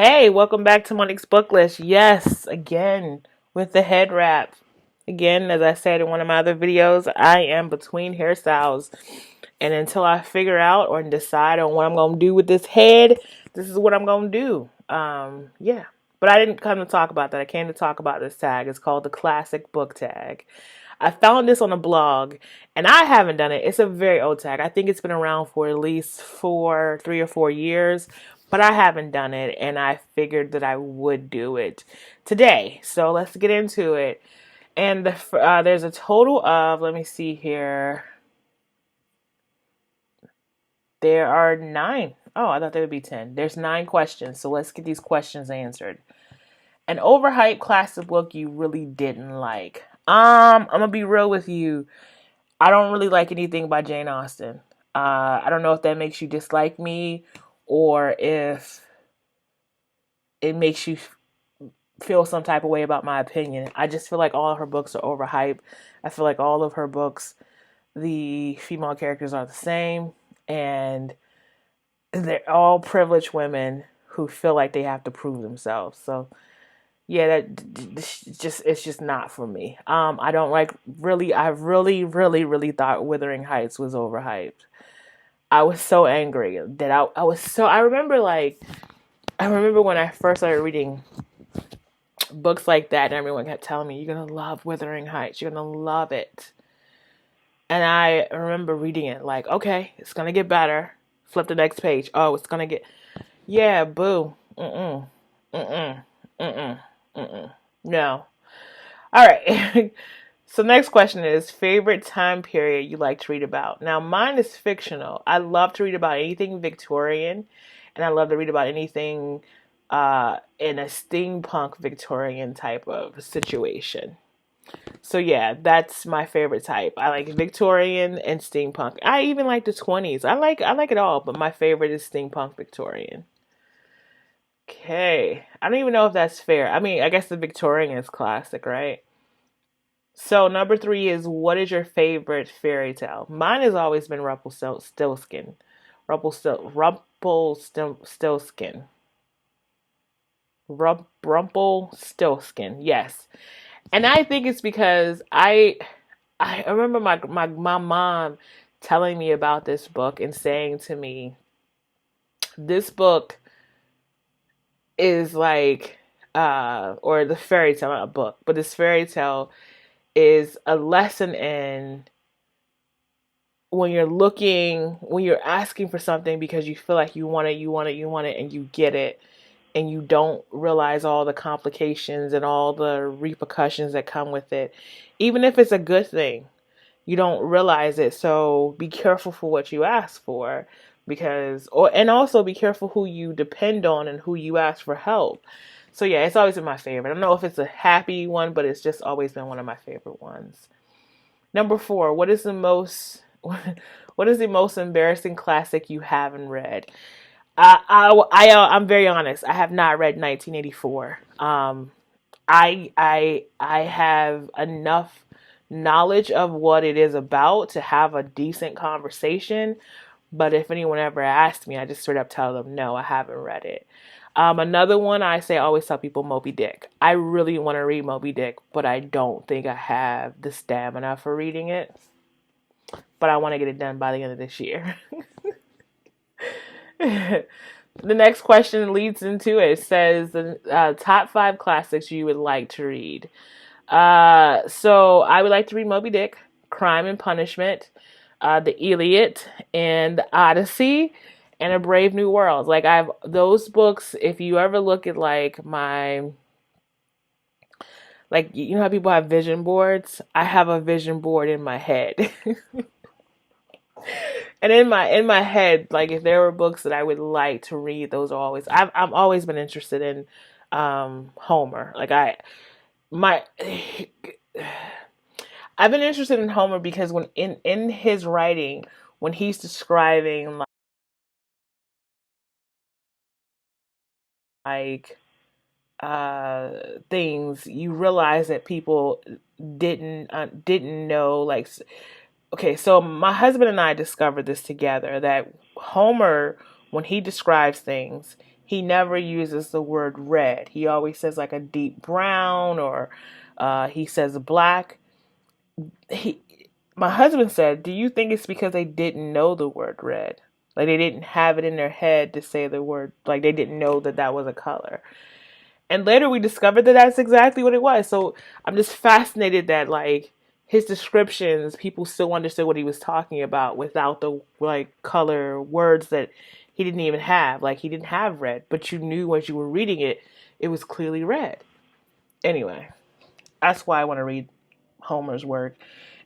Hey, welcome back to Monique's Book List. Yes, again with the head wrap. Again, as I said in one of my other videos, I am between hairstyles. And until I figure out or decide on what I'm going to do with this head, this is what I'm going to do. Yeah. But I didn't come to talk about that. I came to talk about this tag. It's called the Classic Book Tag. I found this on a blog, and I haven't done it. It's a very old tag. I think it's been around for at least 3 or 4 years, but I haven't done it, and I figured that I would do it today. So let's get into it. And there's a total of, let me see here. There are 9. Oh, I thought there would be 10. There's 9 questions, so let's get these questions answered. An overhyped classic book you really didn't like. I'm gonna be real with you. I don't really like anything by Jane Austen. I don't know if that makes you dislike me or if it makes you feel some type of way about my opinion. I just feel like all of her books are overhyped. I feel like all of her books, the female characters are the same, and they're all privileged women who feel like they have to prove themselves. So yeah, it's just not for me. I don't like really. I really thought Wuthering Heights was overhyped. I was so angry that I was so. I remember when I first started reading books like that, and everyone kept telling me, "You're gonna love Wuthering Heights. You're gonna love it." And I remember reading it like, "Okay, it's gonna get better." Flip the next page. Oh, it's gonna get. Yeah, boo. Mm-mm. Mm-mm. Mm-mm. Mm-mm. No. All right. So next question is favorite time period you like to read about. Now mine is fictional. I love to read about anything Victorian, and I love to read about anything in a steampunk Victorian type of situation. So yeah, that's my favorite type. I like Victorian and steampunk. I even like the 20s. I like it all, but my favorite is steampunk Victorian. Okay. I don't even know if that's fair. I mean, I guess the Victorian is classic, right? So number 3 is what is your favorite fairy tale? Mine has always been Rumpelstiltskin. Rumpelstiltskin. Rumpelstiltskin. Yes. And I think it's because I remember my mom telling me about this book and saying to me, this book is like or the fairy tale, not a book, but this fairy tale is a lesson in when you're asking for something because you feel like you want it, and you get it, and you don't realize all the complications and all the repercussions that come with it. Even if it's a good thing, you don't realize it. So be careful for what you ask for and also be careful who you depend on and who you ask for help. So yeah, it's always been my favorite. I don't know if it's a happy one, but it's just always been one of my favorite ones. Number 4, what is the most embarrassing classic you haven't read? I'm very honest. I have not read 1984. I have enough knowledge of what it is about to have a decent conversation. But if anyone ever asked me, I just straight up tell them, no, I haven't read it. Another one I always tell people, Moby Dick. I really want to read Moby Dick, but I don't think I have the stamina for reading it. But I want to get it done by the end of this year. The next question leads into it. It says the top 5 classics you would like to read. So I would like to read Moby Dick, Crime and Punishment, the Iliad, and the Odyssey, and A Brave New World. Like I've those books. If you ever look at like you know how people have vision boards, I have a vision board in my head. And in my head, like if there were books that I would like to read, those are always I've always been interested in Homer. Like my I've been interested in Homer because when in his writing, when he's describing like things, you realize that people didn't know like okay, so my husband and I discovered this together that Homer, when he describes things, he never uses the word red. He always says like a deep brown, or he says black. He, my husband said, "Do you think it's because they didn't know the word red? Like they didn't have it in their head to say the word, like they didn't know that that was a color." And later we discovered that that's exactly what it was. So I'm just fascinated that like his descriptions, people still understood what he was talking about without the like color words that he didn't even have. Like he didn't have red, but you knew as you were reading it, it was clearly red. Anyway, that's why I want to read Homer's work.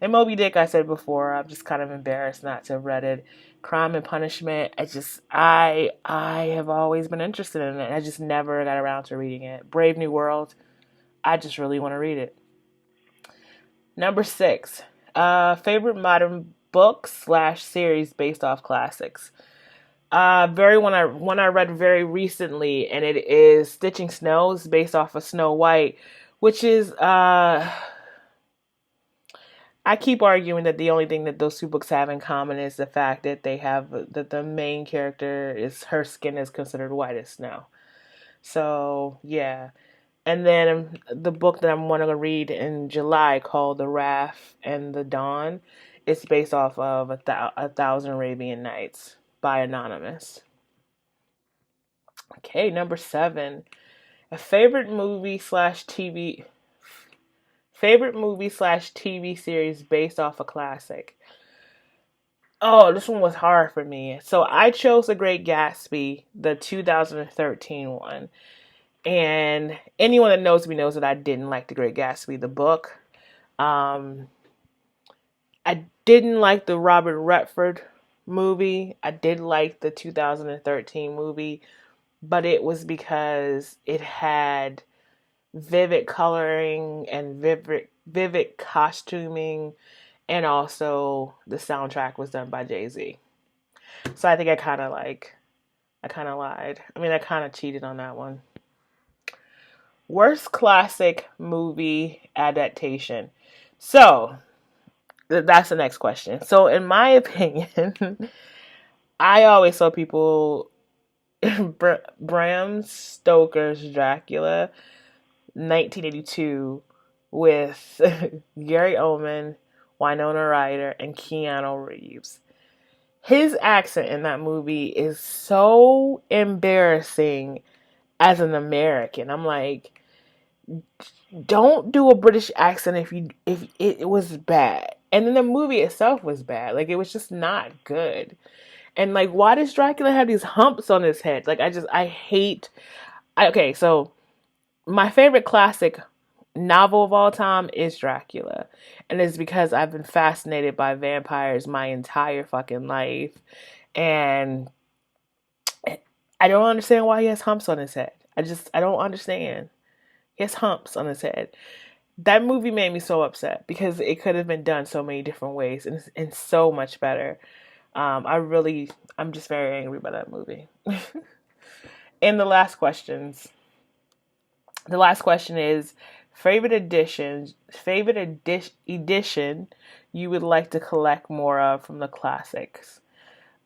And Moby Dick, I said before, I'm just kind of embarrassed not to have read it. Crime and Punishment, I have always been interested in it. I just never got around to reading it. Brave New World, I just really want to read it. Number 6, favorite modern book slash series based off classics. Very one I read very recently, and it is Stitching Snows, based off of Snow White, which is I keep arguing that the only thing that those two books have in common is the fact that that the main character is, her skin is considered white as snow. So yeah, and then the book that I'm going to read in July, called The Wrath and the Dawn, it's based off of a Thousand Arabian Nights by Anonymous. Okay, number 7, a favorite movie slash TV series based off a classic. Oh, this one was hard for me. So I chose The Great Gatsby, the 2013 one. And anyone that knows me knows that I didn't like The Great Gatsby, the book. Um, I didn't like the Robert Redford movie. I did like the 2013 movie, but it was because it had vivid coloring and vivid costuming, and also the soundtrack was done by Jay-Z. So I think I kind of lied. I mean, I kind of cheated on that one. Worst classic movie adaptation. So that's the next question. So in my opinion, I always saw people Bram Stoker's Dracula 1982 with Gary Oldman, Winona Ryder, and Keanu Reeves. His accent in that movie is so embarrassing as an American. I'm like, don't do a British accent if it was bad. And then the movie itself was bad. Like it was just not good. And like, why does Dracula have these humps on his head? Like I hate. Okay, so my favorite classic novel of all time is Dracula. And it's because I've been fascinated by vampires my entire fucking life. And I don't understand why he has humps on his head. I don't understand. He has humps on his head. That movie made me so upset because it could have been done so many different ways and so much better. I'm just very angry by that movie. And the last question is favorite edition you would like to collect more of from the classics.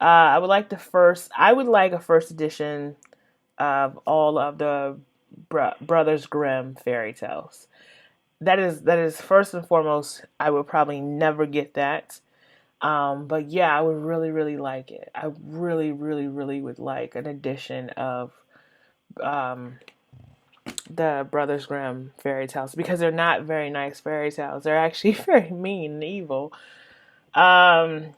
I would like a first edition of all of the Brothers Grimm fairy tales. That is first and foremost. I would probably never get that. But yeah, I would really, really like it. I really, really, really would like an edition of um, the Brothers Grimm fairy tales, because they're not very nice fairy tales. They're actually very mean and evil. Um,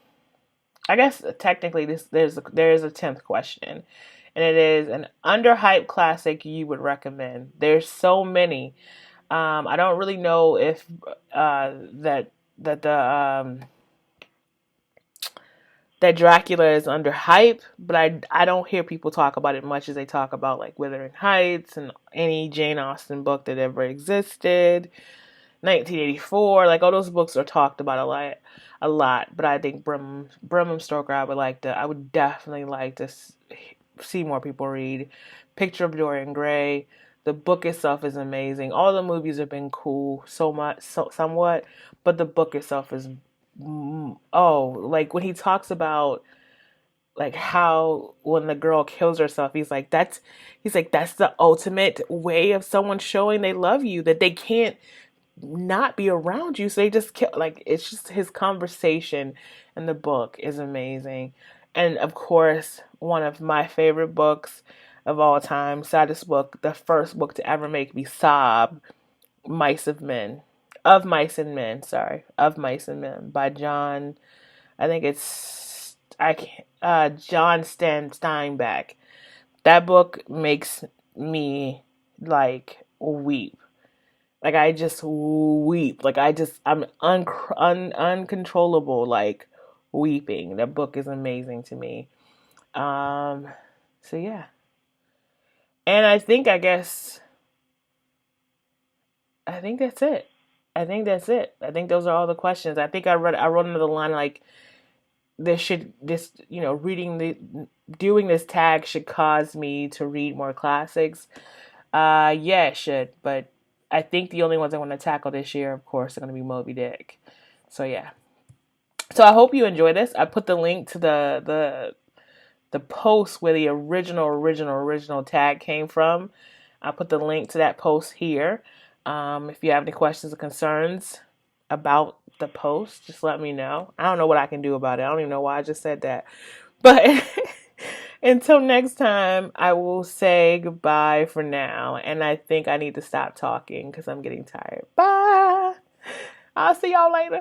I guess technically there is a 10th question, and it is an underhyped classic you would recommend. There's so many. I don't really know if that the that Dracula is under hype, but I don't hear people talk about it much as they talk about like Wuthering Heights and any Jane Austen book that ever existed. 1984, like all those books are talked about a lot. But I think Bram Stoker, I would definitely like to see more people read. Picture of Dorian Gray. The book itself is amazing. All the movies have been cool, somewhat, but the book itself is like when he talks about like how when the girl kills herself, he's like that's the ultimate way of someone showing they love you, that they can't not be around you, so they just kill. Like, it's just his conversation in the book is amazing. And of course, one of my favorite books of all time, saddest book, the first book to ever make me sob, Mice of Men, of Mice and Men, sorry, of Mice and Men by John. I think it's I can't, John Steinbeck. That book makes me like weep. Like I just weep. Like I'm uncontrollable. Like weeping. That book is amazing to me. Um. So yeah, and I think that's it. I think that's it. I think those are all the questions. I wrote another line like reading the doing this tag should cause me to read more classics. Yeah, it should, but I think the only ones I want to tackle this year, of course, are going to be Moby Dick. So yeah. So I hope you enjoy this. I put the link to the post where the original tag came from. I'll put the link to that post here. If you have any questions or concerns about the post, just let me know. I don't know what I can do about it. I don't even know why I just said that. But until next time, I will say goodbye for now. And I think I need to stop talking because I'm getting tired. Bye. I'll see y'all later.